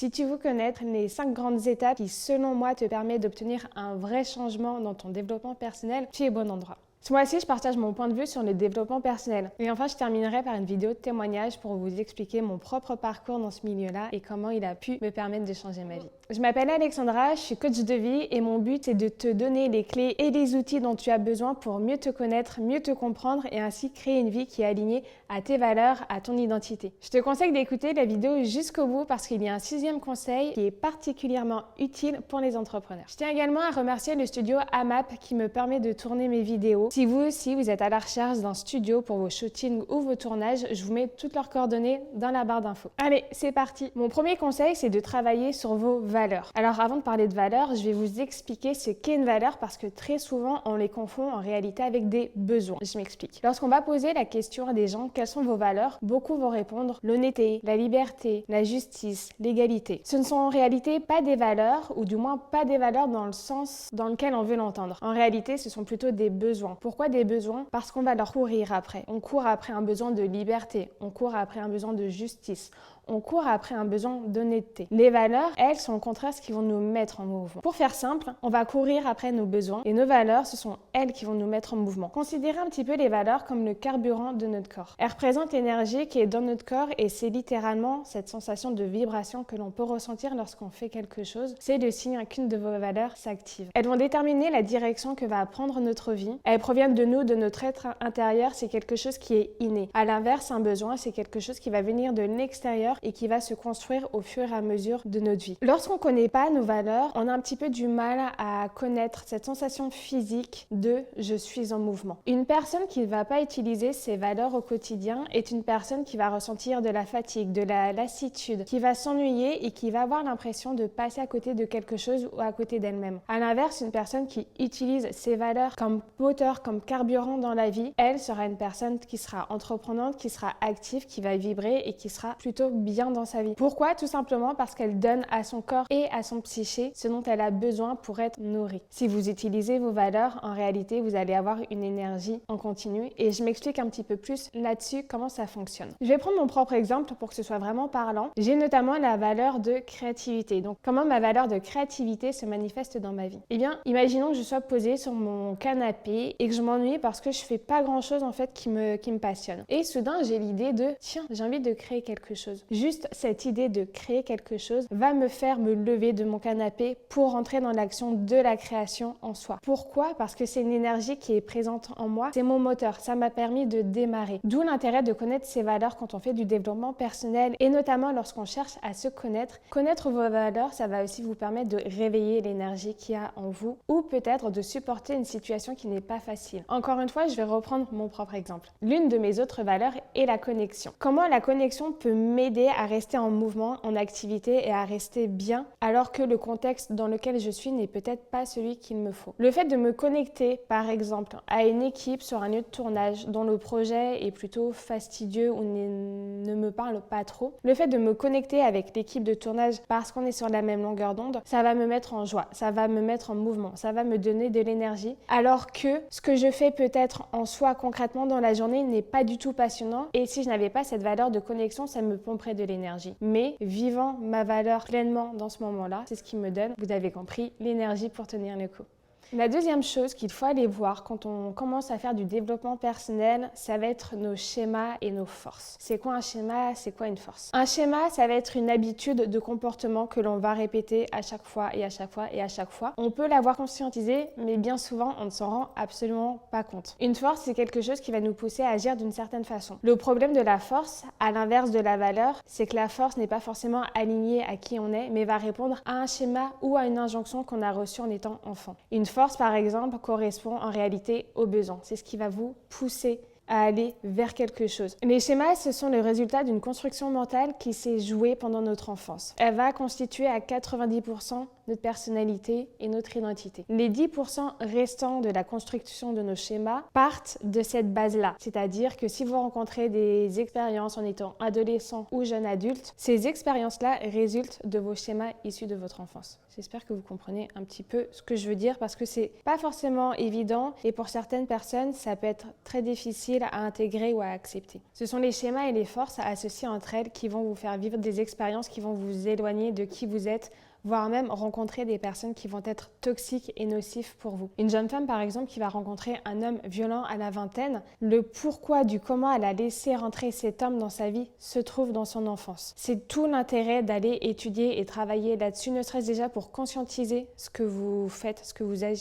Si tu veux connaître les 5 grandes étapes qui, selon moi, te permettent d'obtenir un vrai changement dans ton développement personnel, tu es au bon endroit. Ce mois-ci, je partage mon point de vue sur le développement personnel. Et enfin, je terminerai par une vidéo de témoignage pour vous expliquer mon propre parcours dans ce milieu-là et comment il a pu me permettre de changer ma vie. Je m'appelle Alexandra, je suis coach de vie et mon but est de te donner les clés et les outils dont tu as besoin pour mieux te connaître, mieux te comprendre et ainsi créer une vie qui est alignée à tes valeurs, à ton identité. Je te conseille d'écouter la vidéo jusqu'au bout parce qu'il y a un 6e conseil qui est particulièrement utile pour les entrepreneurs. Je tiens également à remercier le studio AMAP qui me permet de tourner mes vidéos. Si vous aussi vous êtes à la recherche d'un studio pour vos shootings ou vos tournages, je vous mets toutes leurs coordonnées dans la barre d'infos. Allez, c'est parti. Mon premier conseil, c'est de travailler sur vos valeurs. Alors avant de parler de valeurs, je vais vous expliquer ce qu'est une valeur parce que très souvent on les confond en réalité avec des besoins. Je m'explique. Lorsqu'on va poser la question à des gens, quelles sont vos valeurs? Beaucoup vont répondre l'honnêteté, la liberté, la justice, l'égalité. Ce ne sont en réalité pas des valeurs, ou du moins pas des valeurs dans le sens dans lequel on veut l'entendre. En réalité, ce sont plutôt des besoins. Pourquoi des besoins? Parce qu'on va leur courir après. On court après un besoin de liberté, on court après un besoin de justice, on court après un besoin d'honnêteté. Les valeurs, elles, sont au contraire ce qui vont nous mettre en mouvement. Pour faire simple, on va courir après nos besoins et nos valeurs, ce sont elles qui vont nous mettre en mouvement. Considérez un petit peu les valeurs comme le carburant de notre corps. Elles représentent l'énergie qui est dans notre corps et c'est littéralement cette sensation de vibration que l'on peut ressentir lorsqu'on fait quelque chose. C'est le signe qu'une de vos valeurs s'active. Elles vont déterminer la direction que va prendre notre vie. Elles proviennent de nous, de notre être intérieur, c'est quelque chose qui est inné. À l'inverse, un besoin, c'est quelque chose qui va venir de l'extérieur et qui va se construire au fur et à mesure de notre vie. Lorsqu'on ne connaît pas nos valeurs, on a un petit peu du mal à connaître cette sensation physique de « je suis en mouvement ». Une personne qui ne va pas utiliser ses valeurs au quotidien est une personne qui va ressentir de la fatigue, de la lassitude, qui va s'ennuyer et qui va avoir l'impression de passer à côté de quelque chose ou à côté d'elle-même. À l'inverse, une personne qui utilise ses valeurs comme moteur, comme carburant dans la vie, elle sera une personne qui sera entreprenante, qui sera active, qui va vibrer et qui sera plutôt bien dans sa vie. Pourquoi? Tout simplement parce qu'elle donne à son corps et à son psyché ce dont elle a besoin pour être nourrie. Si vous utilisez vos valeurs, en réalité, vous allez avoir une énergie en continu et je m'explique un petit peu plus là-dessus comment ça fonctionne. Je vais prendre mon propre exemple pour que ce soit vraiment parlant. J'ai notamment la valeur de créativité. Donc, comment ma valeur de créativité se manifeste dans ma vie? Eh bien, imaginons que je sois posée sur mon canapé et que je m'ennuie parce que je fais pas grand-chose en fait qui me passionne. Et soudain, j'ai l'idée de tiens, j'ai envie de créer quelque chose. Juste cette idée de créer quelque chose va me faire me lever de mon canapé pour rentrer dans l'action de la création en soi. Pourquoi? Parce que c'est une énergie qui est présente en moi, c'est mon moteur, ça m'a permis de démarrer. D'où l'intérêt de connaître ses valeurs quand on fait du développement personnel et notamment lorsqu'on cherche à se connaître. Connaître vos valeurs, ça va aussi vous permettre de réveiller l'énergie qu'il y a en vous ou peut-être de supporter une situation qui n'est pas facile. Encore une fois, je vais reprendre mon propre exemple. L'une de mes autres valeurs est la connexion. Comment la connexion peut m'aider à rester en mouvement, en activité et à rester bien alors que le contexte dans lequel je suis n'est peut-être pas celui qu'il me faut. Le fait de me connecter par exemple à une équipe sur un lieu de tournage dont le projet est plutôt fastidieux ou ne me parle pas trop, le fait de me connecter avec l'équipe de tournage parce qu'on est sur la même longueur d'onde, ça va me mettre en joie, ça va me mettre en mouvement, ça va me donner de l'énergie alors que ce que je fais peut-être en soi concrètement dans la journée n'est pas du tout passionnant et si je n'avais pas cette valeur de connexion, ça me pomperait de l'énergie. Mais vivant ma valeur pleinement dans ce moment-là, c'est ce qui me donne, vous avez compris, l'énergie pour tenir le coup. La deuxième chose qu'il faut aller voir quand on commence à faire du développement personnel, ça va être nos schémas et nos forces. C'est quoi un schéma? C'est quoi une force? Un schéma, ça va être une habitude de comportement que l'on va répéter à chaque fois et à chaque fois et à chaque fois. On peut l'avoir conscientisé, mais bien souvent, on ne s'en rend absolument pas compte. Une force, c'est quelque chose qui va nous pousser à agir d'une certaine façon. Le problème de la force, à l'inverse de la valeur, c'est que la force n'est pas forcément alignée à qui on est, mais va répondre à un schéma ou à une injonction qu'on a reçue en étant enfant. Une force, par exemple, correspond en réalité aux besoins. C'est ce qui va vous pousser à aller vers quelque chose. Les schémas, ce sont le résultat d'une construction mentale qui s'est jouée pendant notre enfance. Elle va constituer à 90% notre personnalité et notre identité. Les 10% restants de la construction de nos schémas partent de cette base-là. C'est-à-dire que si vous rencontrez des expériences en étant adolescent ou jeune adulte, ces expériences-là résultent de vos schémas issus de votre enfance. J'espère que vous comprenez un petit peu ce que je veux dire parce que c'est pas forcément évident et pour certaines personnes, ça peut être très difficile difficiles à intégrer ou à accepter. Ce sont les schémas et les forces associées entre elles qui vont vous faire vivre des expériences qui vont vous éloigner de qui vous êtes, voire même rencontrer des personnes qui vont être toxiques et nocives pour vous. Une jeune femme, par exemple, qui va rencontrer un homme violent à la vingtaine, le pourquoi du comment elle a laissé rentrer cet homme dans sa vie se trouve dans son enfance. C'est tout l'intérêt d'aller étudier et travailler là-dessus, ne serait-ce déjà pour conscientiser ce que vous faites,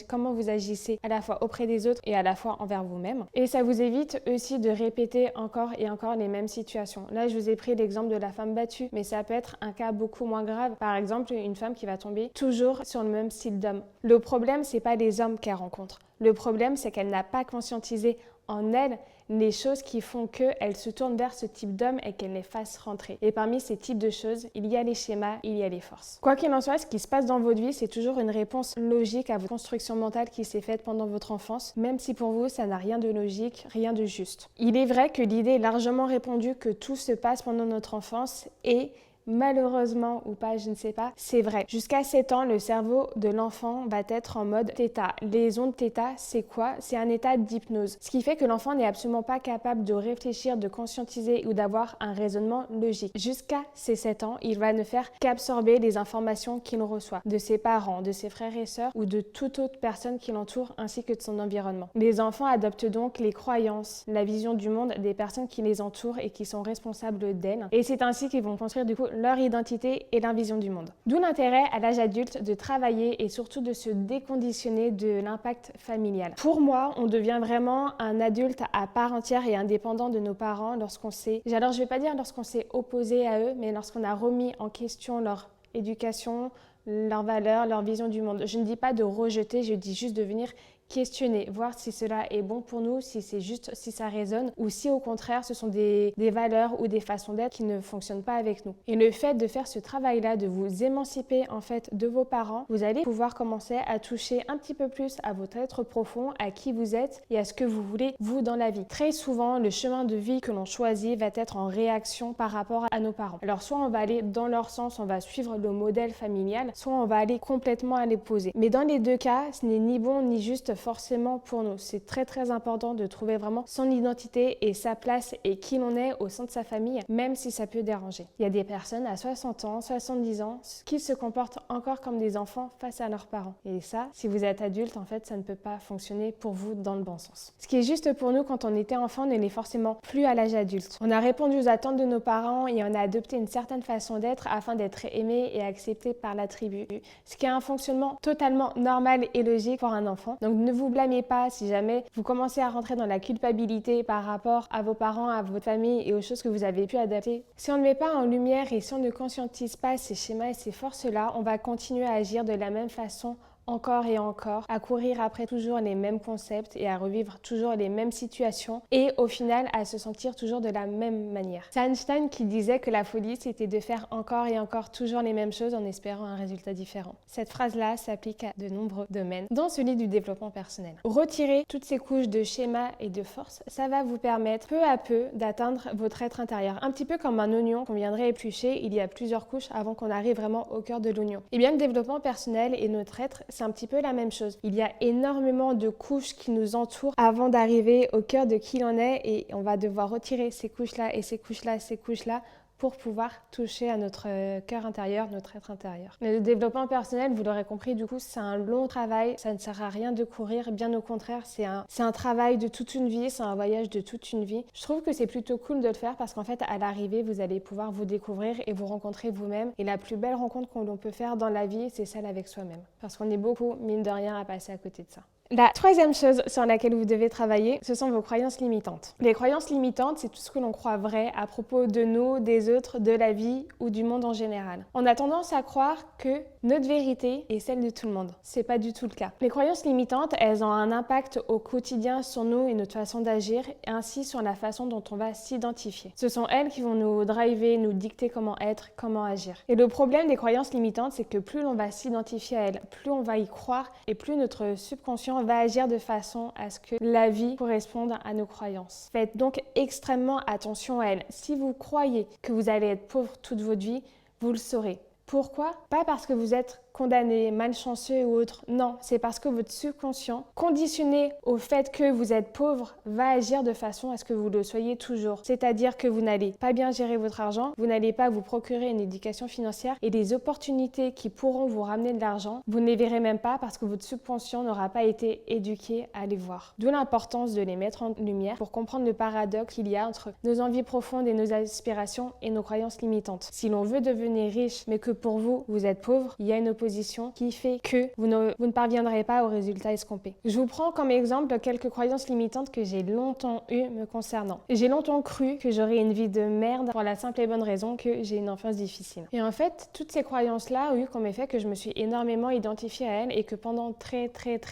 comment vous agissez à la fois auprès des autres et à la fois envers vous-même. Et ça vous évite aussi de répéter encore et encore les mêmes situations. Là, je vous ai pris l'exemple de la femme battue, mais ça peut être un cas beaucoup moins grave. Par exemple, une femme qui va tomber toujours sur le même style d'homme. Le problème, c'est pas les hommes qu'elle rencontre. Le problème, c'est qu'elle n'a pas conscientisé en elle les choses qui font qu'elle se tourne vers ce type d'homme et qu'elle les fasse rentrer. Et parmi ces types de choses, il y a les schémas, il y a les forces. Quoi qu'il en soit, ce qui se passe dans votre vie, c'est toujours une réponse logique à votre construction mentale qui s'est faite pendant votre enfance, même si pour vous, ça n'a rien de logique, rien de juste. Il est vrai que l'idée est largement répandue que tout se passe pendant notre enfance et malheureusement ou pas, je ne sais pas, c'est vrai. Jusqu'à 7 ans, le cerveau de l'enfant va être en mode θ. Les ondes θ, c'est quoi? C'est un état d'hypnose. Ce qui fait que l'enfant n'est absolument pas capable de réfléchir, de conscientiser ou d'avoir un raisonnement logique. Jusqu'à ses 7 ans, il va ne faire qu'absorber les informations qu'il reçoit de ses parents, de ses frères et sœurs ou de toute autre personne qui l'entoure ainsi que de son environnement. Les enfants adoptent donc les croyances, la vision du monde des personnes qui les entourent et qui sont responsables d'elles. Et c'est ainsi qu'ils vont construire du coup leur identité et leur vision du monde. D'où l'intérêt à l'âge adulte de travailler et surtout de se déconditionner de l'impact familial. Pour moi, on devient vraiment un adulte à part entière et indépendant de nos parents lorsqu'on s'est, alors je vais pas dire lorsqu'on s'est opposé à eux, mais lorsqu'on a remis en question leur éducation, leurs valeurs, leur vision du monde. Je ne dis pas de rejeter, je dis juste de venir questionner, voir si cela est bon pour nous, si c'est juste, si ça résonne, ou si au contraire ce sont des valeurs ou des façons d'être qui ne fonctionnent pas avec nous. Et le fait de faire ce travail-là, de vous émanciper en fait de vos parents, vous allez pouvoir commencer à toucher un petit peu plus à votre être profond, à qui vous êtes et à ce que vous voulez vous dans la vie. Très souvent, le chemin de vie que l'on choisit va être en réaction par rapport à nos parents. Alors soit on va aller dans leur sens, on va suivre le modèle familial, soit on va aller complètement à l'opposé. Mais dans les deux cas, ce n'est ni bon ni juste forcément pour nous. C'est très très important de trouver vraiment son identité et sa place et qui l'on est au sein de sa famille, même si ça peut déranger. Il y a des personnes à 60 ans, 70 ans qui se comportent encore comme des enfants face à leurs parents. Et ça, si vous êtes adulte, en fait, ça ne peut pas fonctionner pour vous dans le bon sens. Ce qui est juste pour nous quand on était enfant ne l'est forcément plus à l'âge adulte. On a répondu aux attentes de nos parents et on a adopté une certaine façon d'être afin d'être aimé et accepté par la tribu. Ce qui est un fonctionnement totalement normal et logique pour un enfant. Donc ne vous blâmez pas si jamais vous commencez à rentrer dans la culpabilité par rapport à vos parents, à votre famille et aux choses que vous avez pu adapter. Si on ne met pas en lumière et si on ne conscientise pas ces schémas et ces forces-là, on va continuer à agir de la même façon encore et encore, à courir après toujours les mêmes concepts et à revivre toujours les mêmes situations et au final à se sentir toujours de la même manière. C'est Einstein qui disait que la folie c'était de faire encore et encore toujours les mêmes choses en espérant un résultat différent. Cette phrase-là s'applique à de nombreux domaines, dont celui du développement personnel. Retirer toutes ces couches de schémas et de forces, ça va vous permettre peu à peu d'atteindre votre être intérieur. Un petit peu comme un oignon qu'on viendrait éplucher, il y a plusieurs couches avant qu'on arrive vraiment au cœur de l'oignon. Et bien le développement personnel et notre être, c'est un petit peu la même chose. Il y a énormément de couches qui nous entourent avant d'arriver au cœur de qui l'on est et on va devoir retirer ces couches-là et ces couches-là et ces couches-là pour pouvoir toucher à notre cœur intérieur, notre être intérieur. Le développement personnel, vous l'aurez compris, du coup, c'est un long travail. Ça ne sert à rien de courir, bien au contraire, c'est un travail de toute une vie, c'est un voyage de toute une vie. Je trouve que c'est plutôt cool de le faire parce qu'en fait, à l'arrivée, vous allez pouvoir vous découvrir et vous rencontrer vous-même. Et la plus belle rencontre qu'on peut faire dans la vie, c'est celle avec soi-même. Parce qu'on est beaucoup, mine de rien, à passer à côté de ça. La troisième chose sur laquelle vous devez travailler, ce sont vos croyances limitantes. Les croyances limitantes, c'est tout ce que l'on croit vrai à propos de nous, des autres, de la vie ou du monde en général. On a tendance à croire que notre vérité est celle de tout le monde. C'est pas du tout le cas. Les croyances limitantes, elles ont un impact au quotidien sur nous et notre façon d'agir, et ainsi sur la façon dont on va s'identifier. Ce sont elles qui vont nous driver, nous dicter comment être, comment agir. Et le problème des croyances limitantes, c'est que plus l'on va s'identifier à elles, plus on va y croire et plus notre subconscient va agir de façon à ce que la vie corresponde à nos croyances. Faites donc extrêmement attention à elles. Si vous croyez que vous allez être pauvre toute votre vie, vous le saurez. Pourquoi? Pas parce que vous êtes condamné, malchanceux ou autre. Non, c'est parce que votre subconscient, conditionné au fait que vous êtes pauvre, va agir de façon à ce que vous le soyez toujours. C'est-à-dire que vous n'allez pas bien gérer votre argent, vous n'allez pas vous procurer une éducation financière et des opportunités qui pourront vous ramener de l'argent, vous ne les verrez même pas parce que votre subconscient n'aura pas été éduqué à les voir. D'où l'importance de les mettre en lumière pour comprendre le paradoxe qu'il y a entre nos envies profondes et nos aspirations et nos croyances limitantes. Si l'on veut devenir riche mais que pour vous, vous êtes pauvre, il y a une opposition qui fait que vous ne parviendrez pas au résultat escompté. Je vous prends comme exemple quelques croyances limitantes que j'ai longtemps eues me concernant. J'ai longtemps cru que j'aurais une vie de merde pour la simple et bonne raison que j'ai une enfance difficile. Et en fait, toutes ces croyances-là ont eu comme effet que je me suis énormément identifiée à elles et que pendant très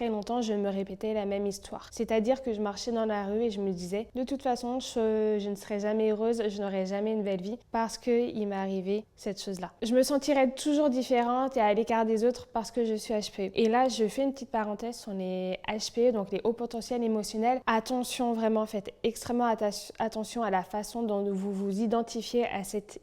longtemps, je me répétais la même histoire. C'est-à-dire que je marchais dans la rue et je me disais, de toute façon, je ne serai jamais heureuse, je n'aurai jamais une belle vie parce qu'il m'est arrivé cette chose-là. Je me sentirais toujours différente et à l'écart des autres parce que je suis HPE. Et là, je fais une petite parenthèse sur les HPE, donc les hauts potentiels émotionnels. Attention, vraiment, faites extrêmement attention à la façon dont vous vous identifiez à cette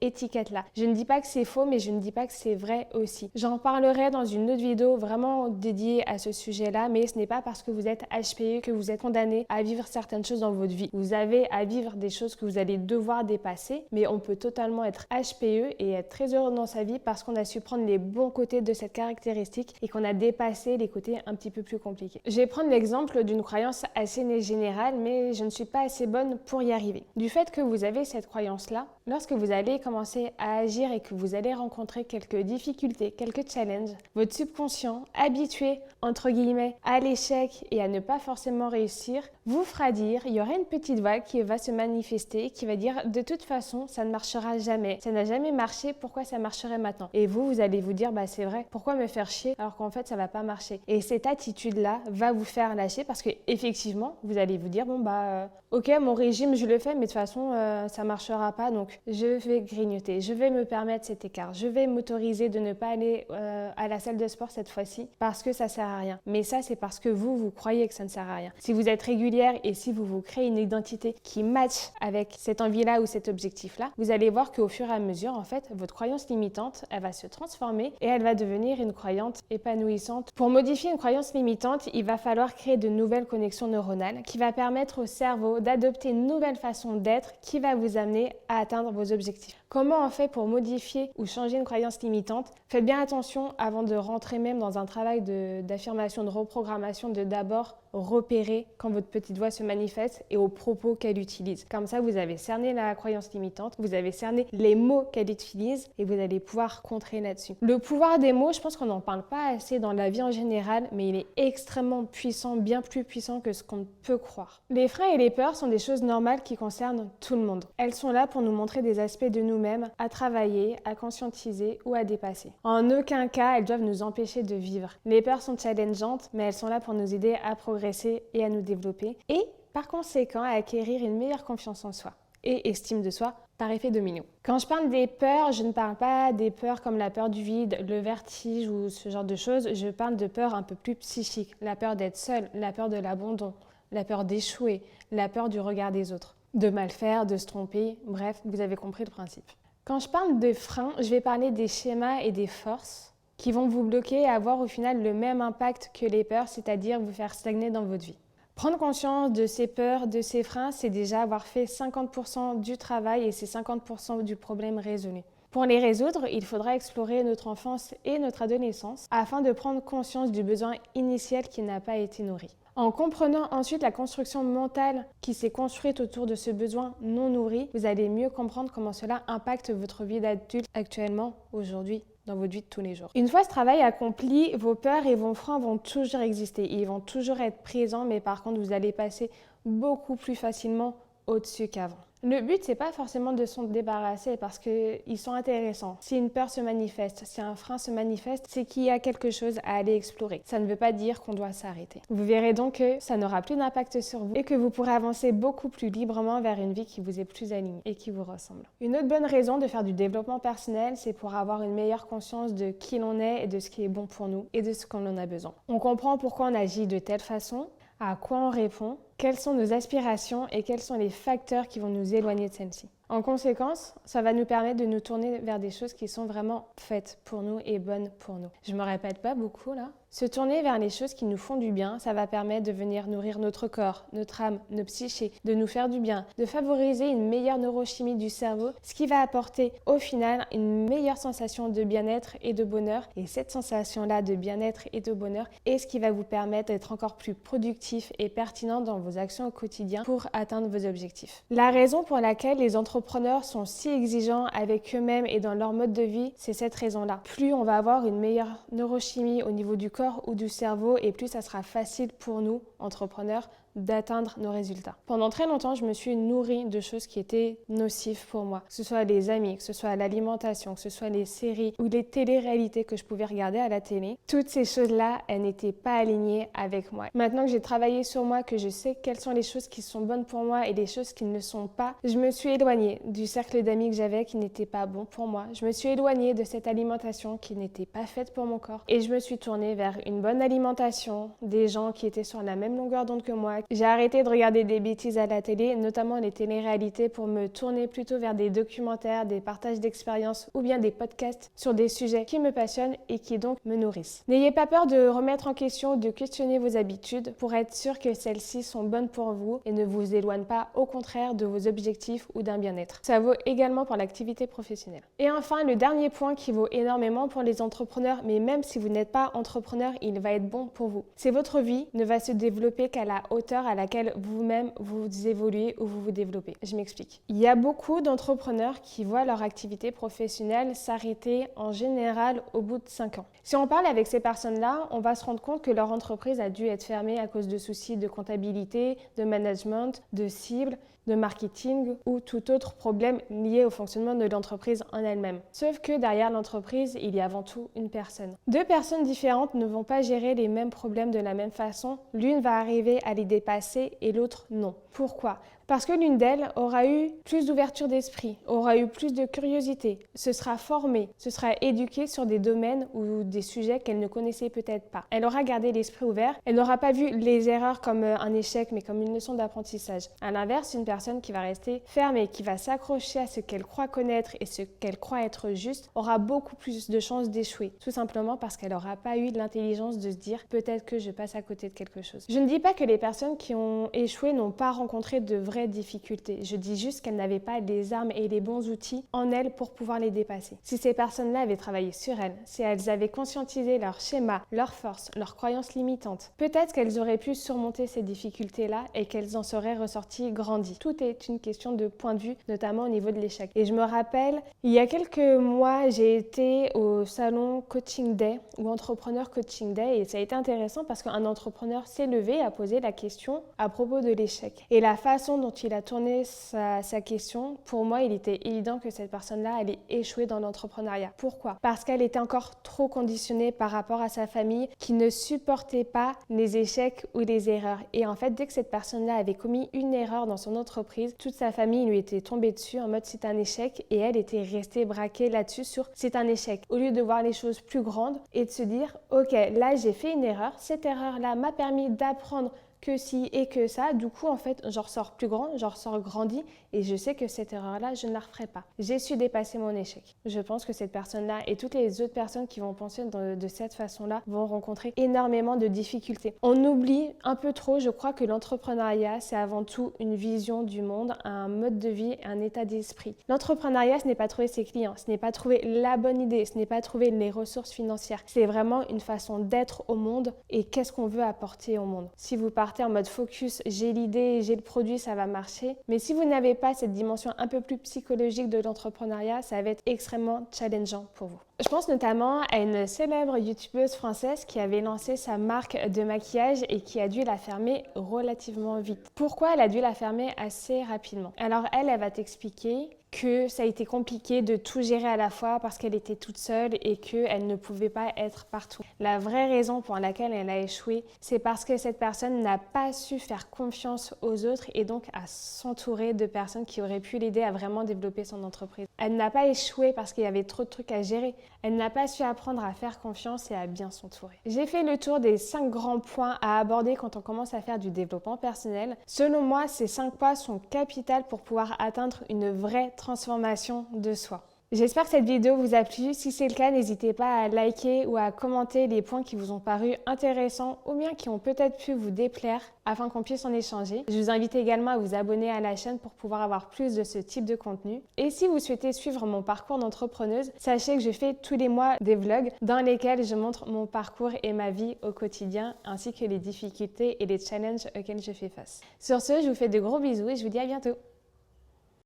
étiquette-là. Je ne dis pas que c'est faux, mais je ne dis pas que c'est vrai aussi. J'en parlerai dans une autre vidéo vraiment dédiée à ce sujet-là, mais ce n'est pas parce que vous êtes HPE que vous êtes condamné à vivre certaines choses dans votre vie. Vous avez à vivre des choses que vous allez devoir dépasser, mais on peut totalement être HPE et être très heureux dans sa vie parce qu'on a su prendre les bons côtés de cette caractéristique et qu'on a dépassé les côtés un petit peu plus compliqués. Je vais prendre l'exemple d'une croyance assez générale, mais je ne suis pas assez bonne pour y arriver. Du fait que vous avez cette croyance-là, lorsque vous allez commencer à agir et que vous allez rencontrer quelques difficultés, quelques challenges, votre subconscient, habitué entre guillemets à l'échec et à ne pas forcément réussir, vous fera dire, il y aura une petite voix qui va se manifester, qui va dire de toute façon ça ne marchera jamais, ça n'a jamais marché, pourquoi ça marcherait maintenant? Et vous allez vous dire bah c'est vrai, pourquoi me faire chier alors qu'en fait ça va pas marcher? Et cette attitude-là va vous faire lâcher parce que effectivement vous allez vous dire bon bah ok mon régime je le fais mais de toute façon ça marchera pas donc je vais grignoter, je vais me permettre cet écart, je vais m'autoriser de ne pas aller à la salle de sport cette fois-ci parce que ça sert à rien. Mais ça c'est parce que vous croyez que ça ne sert à rien. Si vous êtes régulière et si vous vous créez une identité qui matche avec cette envie-là ou cet objectif-là, vous allez voir qu'au fur et à mesure en fait votre croyance limitante elle va se transformer et elle va devenir une croyance épanouissante. Pour modifier une croyance limitante, il va falloir créer de nouvelles connexions neuronales qui va permettre au cerveau d'adopter une nouvelle façon d'être qui va vous amener à atteindre vos objectifs. Comment on fait pour modifier ou changer une croyance limitante? Faites bien attention avant de rentrer même dans un travail d'affirmation, de reprogrammation, de d'abord repérer quand votre petite voix se manifeste et aux propos qu'elle utilise. Comme ça, vous avez cerné la croyance limitante, vous avez cerné les mots qu'elle utilise et vous allez pouvoir contrer là-dessus. Le pouvoir des mots, je pense qu'on n'en parle pas assez dans la vie en général, mais il est extrêmement puissant, bien plus puissant que ce qu'on peut croire. Les freins et les peurs sont des choses normales qui concernent tout le monde. Elles sont là pour nous montrer des aspects de nous-mêmes à travailler, à conscientiser ou à dépasser. En aucun cas, elles doivent nous empêcher de vivre. Les peurs sont challengeantes, mais elles sont là pour nous aider à progresser et à nous développer et par conséquent à acquérir une meilleure confiance en soi et estime de soi par effet domino. Quand je parle des peurs, je ne parle pas des peurs comme la peur du vide, le vertige ou ce genre de choses, je parle de peurs un peu plus psychiques, la peur d'être seule, la peur de l'abandon, la peur d'échouer, la peur du regard des autres, de mal faire, de se tromper, bref, vous avez compris le principe. Quand je parle de freins, je vais parler des schémas et des forces qui vont vous bloquer et avoir au final le même impact que les peurs, c'est-à-dire vous faire stagner dans votre vie. Prendre conscience de ces peurs, de ces freins, c'est déjà avoir fait 50% du travail et c'est 50% du problème résolu. Pour les résoudre, il faudra explorer notre enfance et notre adolescence afin de prendre conscience du besoin initial qui n'a pas été nourri. En comprenant ensuite la construction mentale qui s'est construite autour de ce besoin non nourri, vous allez mieux comprendre comment cela impacte votre vie d'adulte actuellement, aujourd'hui, dans votre vie de tous les jours. Une fois ce travail accompli, vos peurs et vos freins vont toujours exister. Ils vont toujours être présents, mais par contre, vous allez passer beaucoup plus facilement au-dessus qu'avant. Le but, c'est pas forcément de s'en débarrasser parce qu'ils sont intéressants. Si une peur se manifeste, si un frein se manifeste, c'est qu'il y a quelque chose à aller explorer. Ça ne veut pas dire qu'on doit s'arrêter. Vous verrez donc que ça n'aura plus d'impact sur vous et que vous pourrez avancer beaucoup plus librement vers une vie qui vous est plus alignée et qui vous ressemble. Une autre bonne raison de faire du développement personnel, c'est pour avoir une meilleure conscience de qui l'on est et de ce qui est bon pour nous et de ce qu'on en a besoin. On comprend pourquoi on agit de telle façon, à quoi on répond, quelles sont nos aspirations et quels sont les facteurs qui vont nous éloigner de celles-ci. En conséquence, ça va nous permettre de nous tourner vers des choses qui sont vraiment faites pour nous et bonnes pour nous. Je me répète pas beaucoup là. Se tourner vers les choses qui nous font du bien, ça va permettre de venir nourrir notre corps, notre âme, nos psychés, de nous faire du bien, de favoriser une meilleure neurochimie du cerveau, ce qui va apporter au final une meilleure sensation de bien-être et de bonheur. Et cette sensation-là de bien-être et de bonheur est ce qui va vous permettre d'être encore plus productif et pertinent dans vos actions au quotidien pour atteindre vos objectifs. La raison pour laquelle les entrepreneurs sont si exigeants avec eux-mêmes et dans leur mode de vie, c'est cette raison-là. Plus on va avoir une meilleure neurochimie au niveau du corps ou du cerveau et plus ça sera facile pour nous, entrepreneurs, d'atteindre nos résultats. Pendant très longtemps, je me suis nourrie de choses qui étaient nocives pour moi, que ce soit les amis, que ce soit l'alimentation, que ce soit les séries ou les téléréalités que je pouvais regarder à la télé. Toutes ces choses-là, elles n'étaient pas alignées avec moi. Maintenant que j'ai travaillé sur moi, que je sais quelles sont les choses qui sont bonnes pour moi et les choses qui ne le sont pas, je me suis éloignée du cercle d'amis que j'avais qui n'était pas bon pour moi. Je me suis éloignée de cette alimentation qui n'était pas faite pour mon corps et je me suis tournée vers une bonne alimentation, des gens qui étaient sur la même longueur d'onde que moi. J'ai arrêté de regarder des bêtises à la télé, notamment les téléréalités, pour me tourner plutôt vers des documentaires, des partages d'expériences ou bien des podcasts sur des sujets qui me passionnent et qui donc me nourrissent. N'ayez pas peur de remettre en question ou de questionner vos habitudes pour être sûr que celles-ci sont bonnes pour vous et ne vous éloignent pas au contraire de vos objectifs ou d'un bien-être. Ça vaut également pour l'activité professionnelle. Et enfin, le dernier point qui vaut énormément pour les entrepreneurs, mais même si vous n'êtes pas entrepreneur, il va être bon pour vous. C'est votre vie ne va se développer qu'à la hauteur à laquelle vous-même vous évoluez ou vous vous développez. Je m'explique. Il y a beaucoup d'entrepreneurs qui voient leur activité professionnelle s'arrêter en général au bout de 5 ans. Si on parle avec ces personnes-là, on va se rendre compte que leur entreprise a dû être fermée à cause de soucis de comptabilité, de management, de cibles, de marketing ou tout autre problème lié au fonctionnement de l'entreprise en elle-même. Sauf que derrière l'entreprise, il y a avant tout une personne. Deux personnes différentes ne vont pas gérer les mêmes problèmes de la même façon. L'une va arriver à les dépasser et l'autre non. Pourquoi ? Parce que l'une d'elles aura eu plus d'ouverture d'esprit, aura eu plus de curiosité, se sera formée, se sera éduquée sur des domaines ou des sujets qu'elle ne connaissait peut-être pas. Elle aura gardé l'esprit ouvert, elle n'aura pas vu les erreurs comme un échec mais comme une leçon d'apprentissage. À l'inverse, une personne qui va rester ferme et qui va s'accrocher à ce qu'elle croit connaître et ce qu'elle croit être juste aura beaucoup plus de chances d'échouer, tout simplement parce qu'elle n'aura pas eu l'intelligence de se dire peut-être que je passe à côté de quelque chose. Je ne dis pas que les personnes qui ont échoué n'ont pas rencontré de vraies difficultés. Je dis juste qu'elles n'avaient pas les armes et les bons outils en elles pour pouvoir les dépasser. Si ces personnes-là avaient travaillé sur elles, si elles avaient conscientisé leurs schémas, leurs forces, leurs croyances limitantes, peut-être qu'elles auraient pu surmonter ces difficultés-là et qu'elles en seraient ressorties grandies. Tout est une question de point de vue, notamment au niveau de l'échec. Et je me rappelle, il y a quelques mois, j'ai été au salon Coaching Day ou Entrepreneur Coaching Day et ça a été intéressant parce qu'un entrepreneur s'est levé et a posé la question à propos de l'échec. Et la façon dont il a tourné sa question, pour moi, il était évident que cette personne-là allait échouer dans l'entrepreneuriat. Pourquoi ? Parce qu'elle était encore trop conditionnée par rapport à sa famille qui ne supportait pas les échecs ou les erreurs. Et en fait, dès que cette personne-là avait commis une erreur dans son entreprise, toute sa famille lui était tombée dessus en mode c'est un échec et elle était restée braquée là-dessus sur c'est un échec. Au lieu de voir les choses plus grandes et de se dire ok, là j'ai fait une erreur, cette erreur-là m'a permis d'apprendre que si et que ça, du coup en fait j'en ressors plus grand, j'en ressors grandi et je sais que cette erreur-là je ne la referai pas. J'ai su dépasser mon échec. Je pense que cette personne-là et toutes les autres personnes qui vont penser de cette façon-là vont rencontrer énormément de difficultés. On oublie un peu trop, je crois que l'entrepreneuriat c'est avant tout une vision du monde, un mode de vie, un état d'esprit. L'entrepreneuriat ce n'est pas trouver ses clients, ce n'est pas trouver la bonne idée, ce n'est pas trouver les ressources financières. C'est vraiment une façon d'être au monde et qu'est-ce qu'on veut apporter au monde. Si vous partez en mode focus, j'ai l'idée, j'ai le produit, ça va marcher. Mais si vous n'avez pas cette dimension un peu plus psychologique de l'entrepreneuriat, ça va être extrêmement challengeant pour vous. Je pense notamment à une célèbre youtubeuse française qui avait lancé sa marque de maquillage et qui a dû la fermer relativement vite. Pourquoi elle a dû la fermer assez rapidement ? Alors elle va t'expliquer que ça a été compliqué de tout gérer à la fois parce qu'elle était toute seule et qu'elle ne pouvait pas être partout. La vraie raison pour laquelle elle a échoué, c'est parce que cette personne n'a pas su faire confiance aux autres et donc à s'entourer de personnes qui auraient pu l'aider à vraiment développer son entreprise. Elle n'a pas échoué parce qu'il y avait trop de trucs à gérer. Elle n'a pas su apprendre à faire confiance et à bien s'entourer. J'ai fait le tour des 5 grands points à aborder quand on commence à faire du développement personnel. Selon moi, ces 5 points sont capitaux pour pouvoir atteindre une vraie transformation de soi. J'espère que cette vidéo vous a plu. Si c'est le cas, n'hésitez pas à liker ou à commenter les points qui vous ont paru intéressants ou bien qui ont peut-être pu vous déplaire afin qu'on puisse en échanger. Je vous invite également à vous abonner à la chaîne pour pouvoir avoir plus de ce type de contenu. Et si vous souhaitez suivre mon parcours d'entrepreneuse, sachez que je fais tous les mois des vlogs dans lesquels je montre mon parcours et ma vie au quotidien ainsi que les difficultés et les challenges auxquels je fais face. Sur ce, je vous fais de gros bisous et je vous dis à bientôt.